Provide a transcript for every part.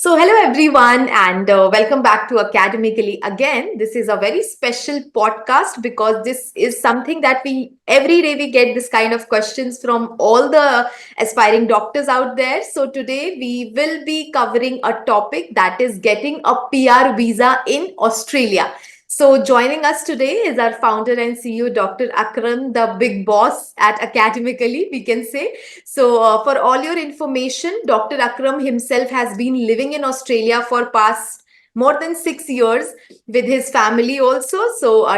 Hello everyone, and welcome back to Academically again. This is a very special podcast because this is something that we every day we get this kind of questions from all the aspiring doctors out there. So, today we will be covering a topic that is getting a PR visa in Australia. So, joining us today is our founder and CEO, Dr. Akram, the big boss at Academically, we can say. For all your information, Dr. Akram himself has been living in Australia for past more than 6 years with his family also.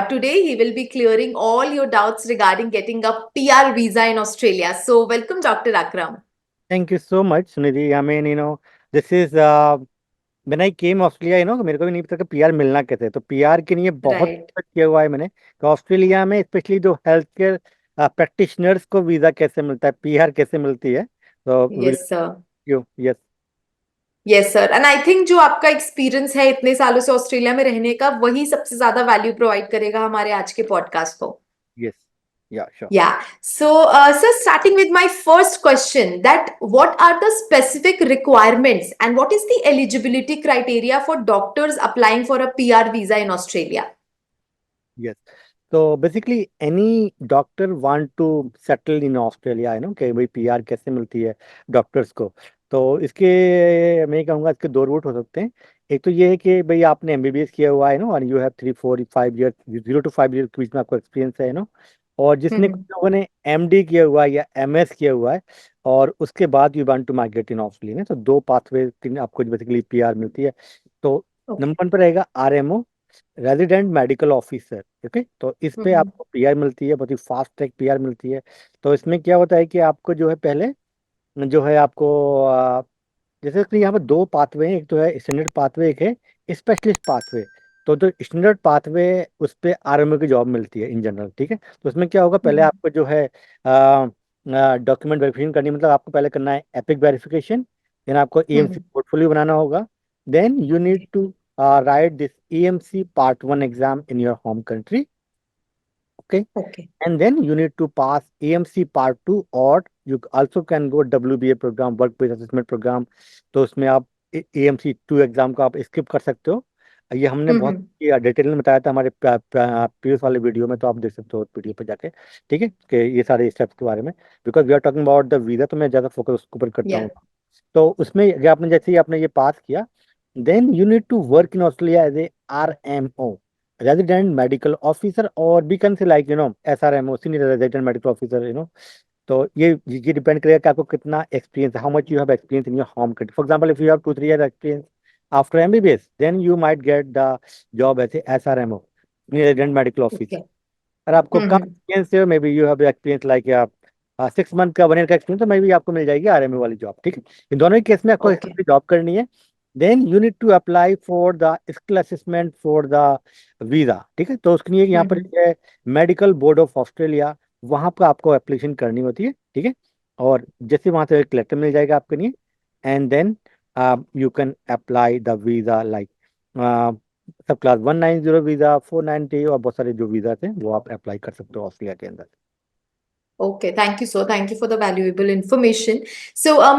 Today he will be clearing all your doubts regarding getting a PR visa in Australia. So, welcome, Dr. Akram. Thank you so much, Sunidhi. I mean, this is when I came Australia, मेरे को भी नहीं पता कि PR मिलना कैसे है। तो पीआर के लिए बहुत Right. research किया हुआ है मैंने। तो ऑस्ट्रेलिया में स्पेशली जो हेल्थ केयर प्रैक्टिशनर्स को वीजा कैसे मिलता है, पीआर कैसे मिलती है। तो will Yes, sir. You yes yes sir and I think जो आपका एक्सपीरियंस है इतने सालों से ऑस्ट्रेलिया में रहने का वही सबसे ज्यादा वैल्यू प्रोवाइड करेगा हमारे आज के पॉडकास्ट को. यस या sure. Yeah. So, starting with my first question, that what are the specific requirements and what is the eligibility criteria for doctors applying for a PR visa in Australia? Yes तो basically any doctor want to settle in Australia, कि भाई PR कैसे मिलती है doctors को। तो इसके मैं कहूँगा इसके दो रूट हो सकते हैं। एक तो ये है कि भाई आपने एमबीबीएस किया हुआ है, और you have 3 4 5 year, 0 to 5 year के बीच में आपको एक्सपीरियंस है, और जिसने कुछ Mm-hmm. लोगों ने एमडी किया हुआ है या एमएस किया हुआ है, और उसके बाद you want to migrate in Australia. तो दो पाथवे तीन आपको बेसिकली पीआर मिलती है। तो Okay. नंबर 1 पर रहेगा RMO, resident medical officer. Okay, तो इस पे Mm-hmm. आपको पीआर मिलती है, बहुत ही फास्ट ट्रैक पीआर मिलती है। तो इसमें क्या होता है कि आपको जो है पहले जो है आपको जैसे कि यहाँ पर दो पाथवे हैं, एक तो है स्टैंडर्ड पाथवे, एक है स्पेशलिस्ट पाथवे। तो जो स्टैंडर्ड पाथवे, उस पे आरएमओ की जॉब मिलती है इन जनरल, ठीक है। तो उसमें क्या होगा, पहले Mm-hmm. आपको जो है डॉक्यूमेंट वेरिफिकेशन करनी, मतलब आपको पहले करना है एपिक वेरिफिकेशन, देन आपको ईएमसी Mm-hmm. पोर्टफोलियो बनाना होगा, then you need Okay. To write this EMC part 1 exam in your home country. Okay, Okay. and then you need to pass AMC Part 2, or you also can go WBA program, work based assessment program. तो उसमें आप AMC 2 exam को आप skip कर सकते हो। ये हमने बहुत Mm-hmm. डिटेल में बताया था हमारे प्रीवियस वाले वीडियो में, तो आप देख सकते हो वीडियो पर जाके, ठीक है, कि ये सारे स्टेप्स के बारे में। Because we are talking about the visa, तो मैं ज़्यादा फोकस उसके ऊपर करता Yeah. हूँ। तो उसमें अगर आपने जैसे ही आपने ये पास किया, then you need to work in Australia as a RMO, resident medical officer, और भी can say like SRMO, senior resident medical officer. तो ये डिपेंड करेगा कि आपको कितना एक्सपीरियंस है, how much you have experience in your home country. For example, if you have 2 3 years experience after MBBS, then you might get the job as a SRMO, resident medical officer. Okay. अगर आपको कम Mm-hmm. Experience है, may be you have experience like 6 month का, 1 year का experience, तो may be आपको मिल जाएगी RMA वाली job, ठीक है। इन दोनों ही केस में आपको Okay. एक्चुअली जॉब करनी है। Then you need to apply for the skill assessment for the visa, ठीक है। तो उसके लिए यहाँ पर Mm-hmm. है मेडिकल बोर्ड ऑफ ऑस्ट्रेलिया, वहाँ पर आपको एप्लीकेशन करनी होती है, ठीक है। और जैसे वहाँ से एक लेटर मिल जाएगा आपके लिए, and then you can apply the visa like sub class 190 visa, 490, और बहुत सारे जो वीजा थे वो आप अप्लाई कर सकते हो ऑस्ट्रेलिया के अंदर। Okay, thank you, sir. Thank you for the valuable information.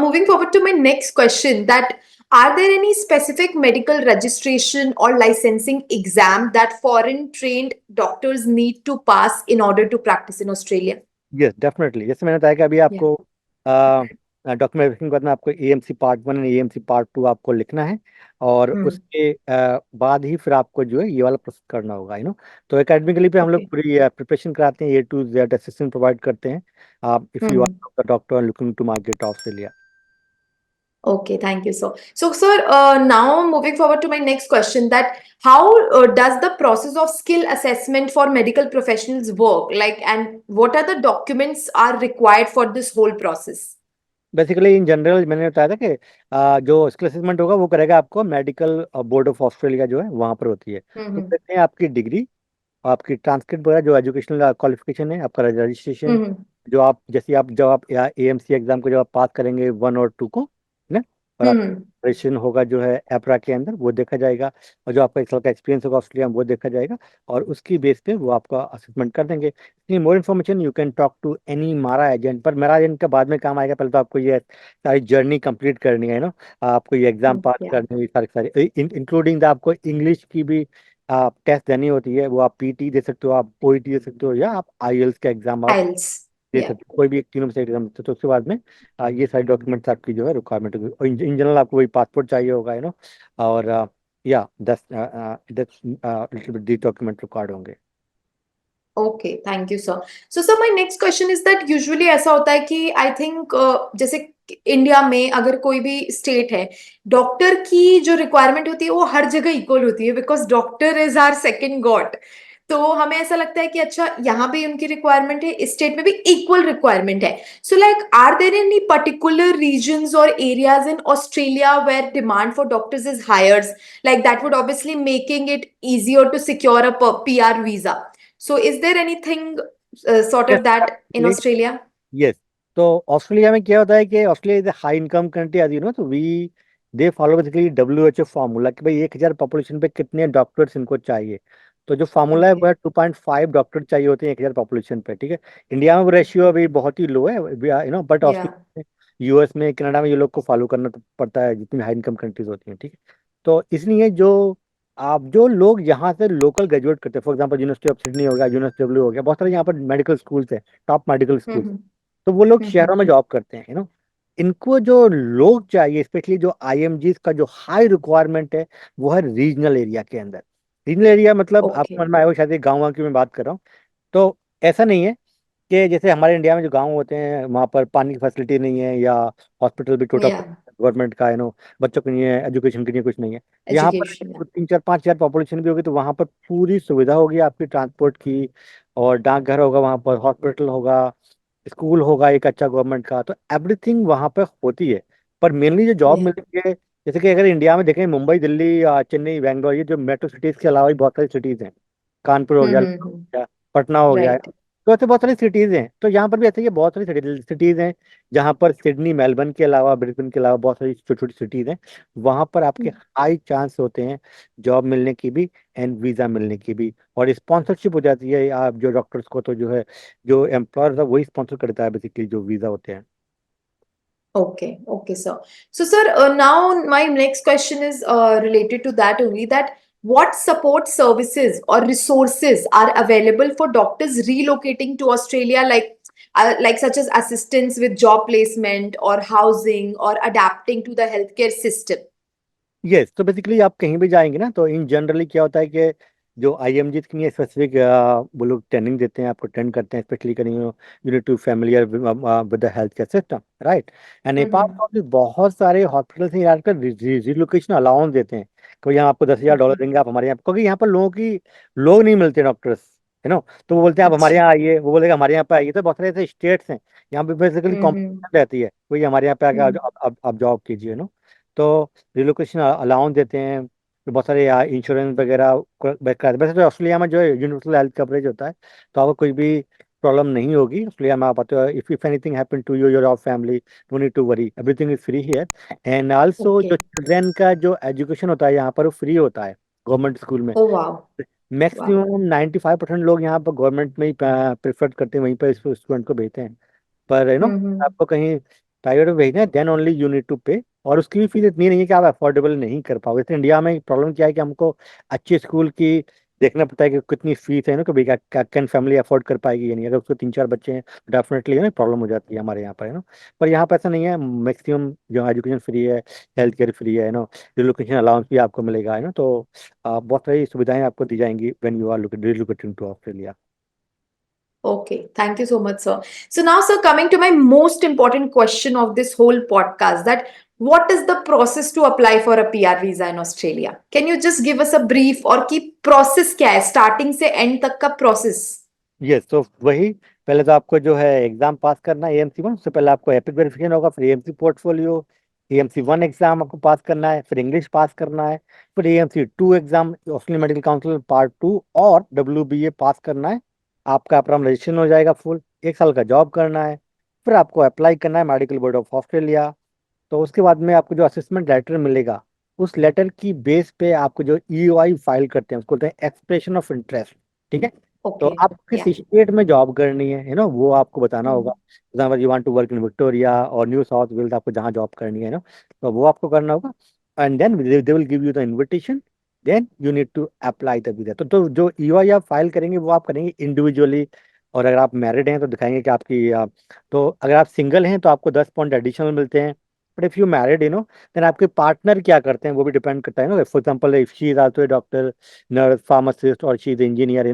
Moving forward to my next question, that are there any specific medical registration or licensing exam that foreign trained doctors need to pass in order to practice in Australia? Yes definitely, जैसे मैंने बताया कि अभी Yeah. आपको document verification के बाद में आपको AMC Part 1 और AMC Part 2 आपको लिखना है, और Hmm. उसके बाद ही फिर आपको जो है ये वाला प्रोसेस करना होगा, तो एकेडमिकली पे हम लोग Okay. पूरी प्रिपरेशन कराते हैं, A to Z assistant provide करते हैं, आप if you Hmm. Are doctor looking to market Australia. Okay, thank you, sir. Sir, now moving forward to my next question, that how does the process of skill assessment for medical professionals work? Like, and what are the documents are required for this whole process? Basically in general मैंने बताया था कि जो skill assessment होगा वो करेगा आपको medical board of Australia जो है वहाँ पर होती है। तो Mm-hmm. कहते हैं आपकी डिग्री, आपकी ट्रांसक्रिप्ट वगैरह, जो एजुकेशनल क्वालिफिकेशन है, आपका रजिस्ट्रेशन, Mm-hmm. जो आप जैसे आप जब आप AMC एग्जाम को जब आप पास करेंगे 1 और 2 को, है ना, और हम्म। रजिस्ट्रेशन होगा जो है एपरा के अंदर, वो देखा जाएगा। और जो आपका 1 साल का एक्सपीरियंस होगा ऑस्ट्रेलिया में, वो देखा जाएगा। और उसकी बेस पे वो आपका असेसमेंट कर देंगे। इसलिए more information you can talk to any मारा एजेंट। पर मेरा एजेंट का बाद में काम आएगा, पहले तो आपको ये सारी जर्नी कंप्लीट करनी है ना। आपको ये एग्जाम पास या करनी है, सारे सारे इंक्लूडिंग द आपको इंग्लिश की भी आप टेस्ट देनी होती है। वो आप पीटी दे सकते हो, आप ओईटी दे सकते हो, या आप आईएलटीएस का एग्जाम आप आइल्स। दे या सकते हो। कोई भी एक तीनों में से एग्जाम दे सकते हो। तो उसके बाद में ये सारी डॉक्यूमेंट्स आपकी जो है रिक्वायरमेंट होगी। और इन जनरल आपको वही पासपोर्ट चाहिए होगा, और या 10 little bit the document required होंगे। Okay, thank you sir. So sir, my next question is that usually ऐसा होता है कि आई थिंक जैसे इंडिया में अगर कोई भी स्टेट है, डॉक्टर की जो रिक्वायरमेंट होती है वो हर जगह इक्वल होती है, because doctor is our second god. तो हमें ऐसा लगता है कि अच्छा, यहाँ भी उनकी रिक्वायरमेंट है, इस स्टेट में भी इक्वल रिक्वायरमेंट है। So like, are there any particular reasons और areas in Australia where demand for doctors is higher, like that would obviously making it easier to secure a PR visa? So, is there anything sort of that in Australia? Yes. तो Australia में क्या होता है कि Australia is high income country, as you know. तो we they follow basically WHO formula कि भाई 1,000 population पे कितने डॉक्टर्स इनको चाहिए। तो जो फार्मूला है वो Okay. है 2.5 डॉक्टर चाहिए होते हैं 1,000 पॉपुलेशन पे, ठीक है। इंडिया में वो रेशियो अभी बहुत ही लो है, बट Yeah. ऑस्ट्रेलिया में, यूएस में, कनाडा में ये लोग को फॉलो करना तो पड़ता है, जितनी हाई इनकम कंट्रीज होती हैं, ठीक है। तो इसलिए जो लोग यहाँ से लोकल ग्रेजुएट करते हैं, for example university of Sydney हो गया, यूनिवर्सिटी हो गया, बहुत सारे यहाँ पर मेडिकल स्कूल्स हैं, टॉप मेडिकल स्कूल। Mm-hmm. तो वो लोग Mm-hmm. शहरों में जॉब करते हैं, इनको जो लोग चाहिए, स्पेशली जो आईएमजीज का जो हाई रिक्वायरमेंट है, वो है रीजनल एरिया के अंदर। रीजनल एरिया मतलब आपको Okay. समझ में आएगा शायद, गाँव की मैं बात कर रहा हूँ। तो ऐसा नहीं है कि जैसे हमारे इंडिया में जो गांव होते हैं वहाँ पर पानी की फैसिलिटी नहीं है, या हॉस्पिटल भी टोटा Yeah. गवर्नमेंट का, बच्चों के लिए एजुकेशन के लिए कुछ नहीं है। यहाँ पर Education. Yeah. 3, 4, 5 हज़ार पॉपुलेशन भी होगी, तो वहाँ पर पूरी सुविधा होगी आपकी ट्रांसपोर्ट की। और डाकघर होगा वहाँ पर, हॉस्पिटल होगा, स्कूल होगा एक अच्छा गवर्नमेंट का। तो एवरीथिंग वहाँ पर होती है। पर मेनली जो जॉब Yeah. मिलती है, जैसे कि अगर इंडिया में देखें, मुंबई, दिल्ली, चेन्नई, बैंगलोर, ये जो मेट्रो सिटीज के अलावा भी बहुत सारी सिटीज हैं। कानपुर हो गया, लखनऊ Mm-hmm. हो गया, पटना हो गया। Right. तो ऐसे बहुत सारी सिटीज हैं। तो यहाँ पर भी ऐसे ही बहुत सारी सिटीज हैं, जहाँ पर सिडनी, मेलबर्न के अलावा, ब्रिस्बेन के अलावा बहुत सारी छोटी छोटी सिटीज हैं। वहाँ पर आपके हाई चांस होते हैं जॉब मिलने की भी, एंड वीजा मिलने की भी। और स्पॉन्सरशिप हो जाती है आप जो डॉक्टर्स को, तो जो है, जो एम्प्लॉयर है वही स्पॉन्सर करता है बेसिकली, जो वीजा होते हैं। Okay, okay, sir. So, sir, now my next question is related to that only, that what support services or resources are available for doctors relocating to Australia, like such as assistance with job placement or housing or adapting to the healthcare system? Yes. तो basically आप कहीं भी जाएंगे ना, तो इन generally क्या होता है कि जो आईएमजी के लिए स्पेसिफिक वो लोग ट्रेनिंग देते हैं, आपको ट्रेन करते हैं, स्पेशली करेंगे you need to familiar with the health care system, right. And apart Mm-hmm. From this, बहुत सारे हॉस्पिटल्स हैं यार का रिलोकेशन अलाउंस देते हैं। कोई यहाँ आपको $10,000 Okay. देंगे, आप हमारे यहाँ, क्योंकि यहाँ पर लोग नहीं मिलते डॉक्टर्स, तो वो बोलते हैं आप हमारे अच्छा. यहाँ आइए, वो बोलेगा हमारे यहाँ पे आइए। तो बहुत सारे ऐसे स्टेट्स हैं यहाँ पे बेसिकली Mm-hmm. कॉम्पिटिशन रहती है, कोई हमारे यहाँ पे आके Mm-hmm. आप जॉब कीजिए, तो रिलोकेशन अलाउंस देते हैं। तो बहुत सारे इंश्योरेंस वगैरह वैसे तो ऑस्ट्रेलिया में जो है यूनिवर्सल हेल्थ कवरेज होता है, तो आपको कोई भी प्रॉब्लम नहीं होगी ऑस्ट्रेलिया में। आप आते हो, if anything happen to you, your of family, no need to worry, everything is free here. And also जो Okay. चिल्ड्रन का जो एजुकेशन होता है यहाँ पर, वो फ्री होता है गवर्नमेंट स्कूल में। Oh, wow. Wow. मैक्सिमम 95% लोग यहाँ पर गवर्नमेंट में ही प्रेफर करते हैं, वहीं पर स्टूडेंट को भेजते हैं। पर Mm-hmm. आपको कहीं प्राइवेट में भेजना है, then only you need to pay. और उसकी भी फीस इतनी नहीं है कि आप अफोर्डेबल नहीं कर पाओगे। जैसे इंडिया में प्रॉब्लम क्या है कि हमको अच्छे स्कूल की देखना पड़ता है कि कितनी फीस है, कि भाई कैन फैमिली अफोर्ड कर पाएगी या नहीं। अगर उसको 3, 4 बच्चे हैं, डेफिनेटली प्रॉब्लम हो जाती है हमारे यहाँ पर, पर यहाँ पर ऐसा नहीं है। मैक्सिमम जो एजुकेशन फ्री है, हेल्थ केयर फ्री है, रिलोकेशन अलाउंस भी आपको मिलेगा, तो बहुत सारी सुविधाएं आपको दी जाएंगी when you are relocating to Australia. Okay, thank you so much, sir. So now, sir, coming to my most important question of this whole podcast, that what is the process to apply for a PR visa in Australia? Can you just give us a brief, और की process क्या है, starting से end तक का process? Yes. तो वही, पहले तो आपको जो है एग्जाम पास करना है AMC 1। उससे पहले आपको एपिक वेरिफिकेशन होगा, फिर AMC पोर्टफोलियो, AMC 1 एग्जाम आपको पास करना है, फिर इंग्लिश पास करना है, फिर AMC 2 exam, Australian medical council part 2 और WBA पास करना है। आपका अपना रजिस्ट्रेशन हो जाएगा फुल, 1 साल का जॉब करना है। फिर आपको अप्लाई करना है मेडिकल बोर्ड ऑफ ऑस्ट्रेलिया। तो उसके बाद में आपको जो असेसमेंट लेटर मिलेगा, उस लेटर की बेस पे आपको जो ईओआई फाइल करते हैं उसको बोलते हैं एक्सप्रेशन ऑफ इंटरेस्ट। ठीक है। तो Okay. आप किस Yeah. स्टेट में जॉब करनी है ना, वो आपको बताना होगा। Hmm. Example you want to work in Victoria और न्यू साउथ वेल्स, आपको जहाँ जॉब करनी है ना, तो वो आपको करना होगा। And then they will give you the invitation, then you need to apply the visa. तो जो ईओआई आप फाइल करेंगे वो आप करेंगे इंडिविजुअली। और अगर आप मैरिड हैं तो दिखाएंगे कि आपकी तो अगर आप सिंगल हैं तो आपको 10 पॉइंट एडिशनल मिलते हैं। But if you married then आपके पार्टनर क्या करते हैं वो भी डिपेंड करता है ना। For example if she is also a doctor, nurse, pharmacist और शी इज इंजीनियर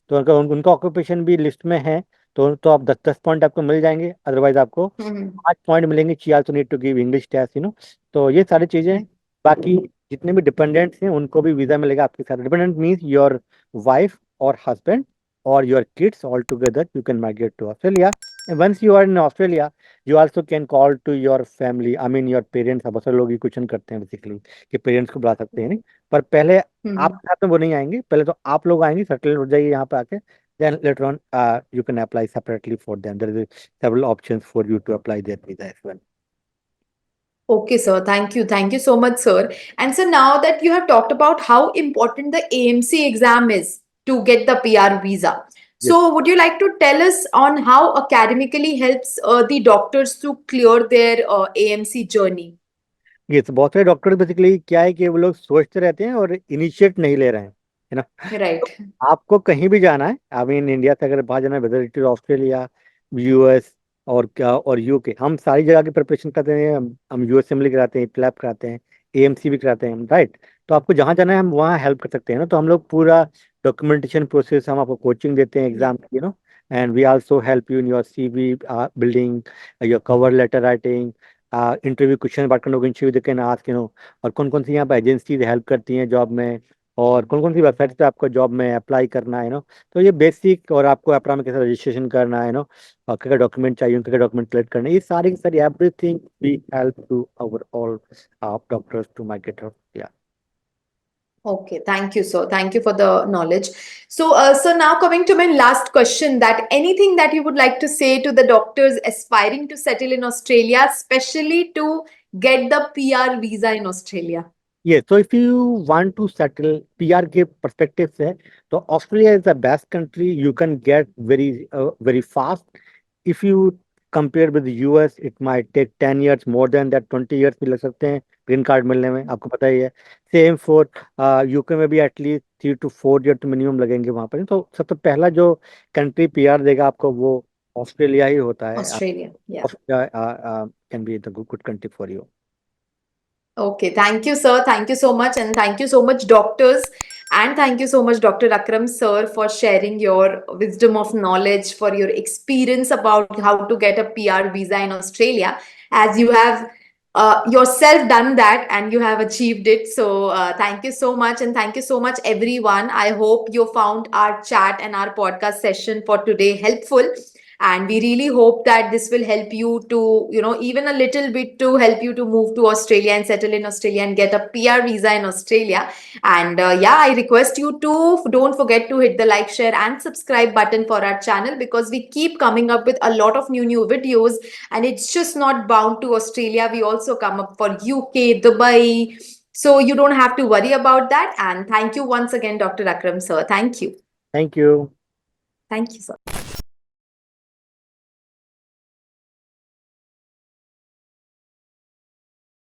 तो उनका ऑक्यूपेशन भी लिस्ट में है। तो आप 10-10 पॉइंट आपको मिल जाएंगे। अदरवाइज आपको Hmm. 5 पॉइंट मिलेंगे। She also need to give English test तो ये सारी चीजें हैं। बाकी जितने भी डिपेंडेंट्स हैं उनको भी वीजा मिलेगा आपके साथ। डिपेंडेंट मीन्स योर वाइफ और हस्बैंड और your kids all together you can migrate to Australia. Once you are in Australia you also can call to your family, I mean your parents. अब बहुत सारे लोग ये क्वेश्चन करते हैं basically कि पेरेंट्स को बुला सकते हैं नहीं, पर पहले Hmm. आपके साथ में वो नहीं आएंगे। पहले तो आप लोग आएंगे, सेटल हो जाइए यहाँ पे आके, then later on you can apply separately for them. There is several options for you to apply their visa as well. Okay, sir. Thank you. Thank you so much, sir. And so now that you have talked about how important the AMC exam is to get the PR visa, Yes. so would you like to tell us on how academically helps the doctors to clear their AMC journey? ये तो बहुत सारे doctor basically क्या है कि वो लोग सोचते रहते हैं और इनिशिएट नहीं ले रहे हैं, है ना। Right. तो आपको कहीं भी जाना है, आई मीन इंडिया से अगर बाहर जाना है, whether it is Australia, US और क्या और यूके, हम सारी जगह की प्रिपरेशन करते हैं। हम यूएस असेंबली कराते हैं, क्लैप कराते हैं, एएमसी भी कराते हैं, राइट। तो आपको जहाँ जाना है हम वहाँ हेल्प कर सकते हैं ना। तो हम लोग पूरा डॉक्यूमेंटेशन प्रोसेस, हम आपको कोचिंग देते हैं Yeah. एग्जाम की and we also help you in your CV building, your cover letter writing, interview question बात करने को इंटरव्यू दे कैन आस्क और कौन कौन सी यहाँ पे एजेंसीज हेल्प करती हैं जॉब में, और कौन कौन सी वेबसाइट पे आपको जॉब में अप्लाई करना है तो ये बेसिक, और आपको अप्लाई में कैसे रजिस्ट्रेशन करना है और क्या डॉक्यूमेंट चाहिए, क्या डॉक्यूमेंट कलेक्ट करना है, ये सारी की सारी everything we help to our all doctors to migrate. या Okay, thank you, sir. Thank you for the knowledge. So, so now coming to my last question, that anything that you would like to say to the doctors aspiring to settle in Australia, especially to get the PR visa in Australia? ये तो if you want to settle PR के perspective से, तो Australia is the best country you can get very very fast. If you compare with US it might take 10 years, more than that 20 years भी लग सकते हैं green card मिलने में, आपको पता ही है। सेम फॉर यूके में भी एटलीस्ट 3 to 4 year तो मिनिमम लगेंगे वहाँ पर। तो सबसे पहला जो कंट्री पीआर देगा आपको वो ऑस्ट्रेलिया ही होता है। Australia. Yeah. Australia can be the good country for you. Okay, thank you, sir. Thank you so much. And thank you so much, doctors. And thank you so much, Dr. Akram, sir, for sharing your wisdom of knowledge, for your experience about how to get a PR visa in Australia, as you have yourself done that and you have achieved it. So, thank you so much. And thank you so much, everyone. I hope you found our chat and our podcast session for today helpful, and we really hope that this will help you to, even a little bit, to help you to move to Australia and settle in Australia and get a PR visa in Australia. And yeah, I request you to don't forget to hit the like, share and subscribe button for our channel, because we keep coming up with a lot of new videos, and it's just not bound to Australia. We also come up for UK, Dubai, so you don't have to worry about that. And thank you once again, Dr. Akram, sir. Thank you. Thank you. Thank you, sir.